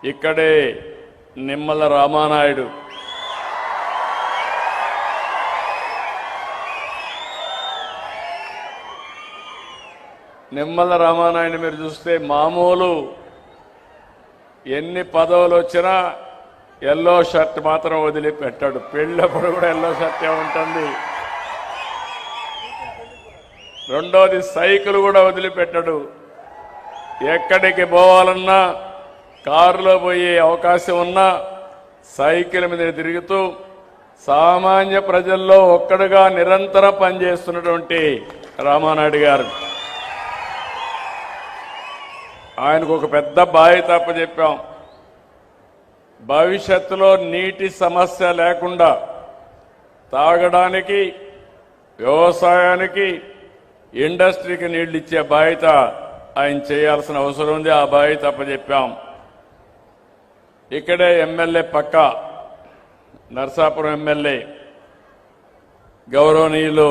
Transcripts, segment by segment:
ఇక్కడే నిమ్మల రామానాయుడు, మీరు చూస్తే మామూలు ఎన్ని పదవులు వచ్చినా ఎల్లో షర్ట్ మాత్రం వదిలిపెట్టాడు. పెళ్ళప్పుడు కూడా ఎల్లో షర్టే ఉంటుంది. రెండోది సైకిల్ కూడా వదిలిపెట్టాడు. ఎక్కడికి పోవాలన్నా కారులో పోయే అవకాశం ఉన్నా సైకిల్ మీద తిరుగుతూ సామాన్య ప్రజల్లో ఒక్కడుగా నిరంతరం పనిచేస్తున్నటువంటి రామానాయుడు గారు. ఆయనకు ఒక పెద్ద బాధ్యత అప్పచెప్పాం. భవిష్యత్తులో నీటి సమస్య లేకుండా తాగడానికి, వ్యవసాయానికి, ఇండస్ట్రీకి నీళ్లు ఇచ్చే బాధ్యత ఆయన చేయాల్సిన అవసరం ఉంది. ఆ బాధ్యత అప్పచెప్పాం. ఇక్కడే ఎమ్మెల్యే పక్క నర్సాపురం ఎమ్మెల్యే గౌరవనీయులు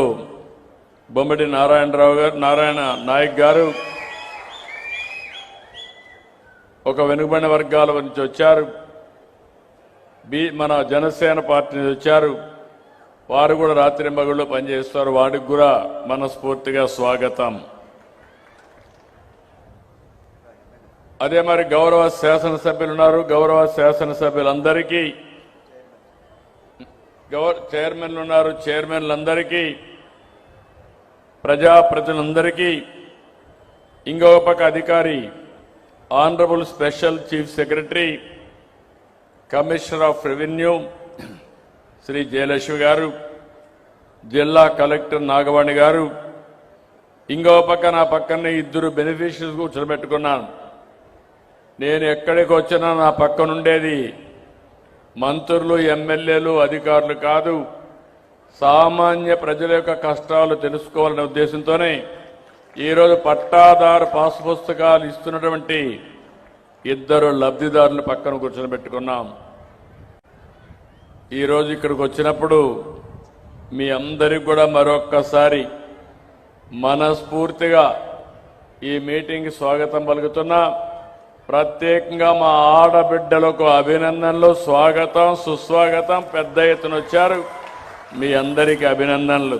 బొమ్మడి నారాయణ నాయక్ గారు ఒక వెనుకబడిన వర్గాల నుంచి వచ్చారు. మన జనసేన పార్టీ నుంచి వచ్చారు. వారు కూడా రాత్రింబగళ్ళు పనిచేస్తారు. వాడికి కూడా మనస్ఫూర్తిగా స్వాగతం. అదే మరి గౌరవ శాసనసభ్యులు ఉన్నారు. గౌరవ శాసనసభ్యులందరికీ, చైర్మన్లు ఉన్నారు. చైర్మన్లందరికీ, ప్రజాప్రతినిధులందరికీ, ఇంకో పక్క అధికారి honourable special chief secretary commissioner of revenue Shri Jayalakshmi garu, జిల్లా కలెక్టర్ నాగవాణి గారు, ఇంకో పక్క నా పక్కనే ఇద్దరు బెనిఫిషరీస్ కూర్చోబెట్టుకున్నాను. నేను ఎక్కడికి వచ్చినా నా పక్కనుండేది మంత్రులు, ఎమ్మెల్యేలు, అధికారులు కాదు, సామాన్య ప్రజల యొక్క కష్టాలు తెలుసుకోవాలనే ఉద్దేశంతోనే ఈరోజు పట్టాదారు పాస్ పుస్తకాలు ఇస్తున్నటువంటి ఇద్దరు లబ్ధిదారులు పక్కన కూర్చొని పెట్టుకున్నాం. ఈరోజు ఇక్కడికి వచ్చినప్పుడు మీ అందరికి కూడా మరొక్కసారి మనస్ఫూర్తిగా ఈ మీటింగ్కి స్వాగతం పలుకుతున్నా. ప్రత్యేకంగా మా ఆడబిడ్డలకు అభినందనలు, స్వాగతం, సుస్వాగతం. పెద్ద ఎత్తున వచ్చారు. మీ అందరికీ అభినందనలు.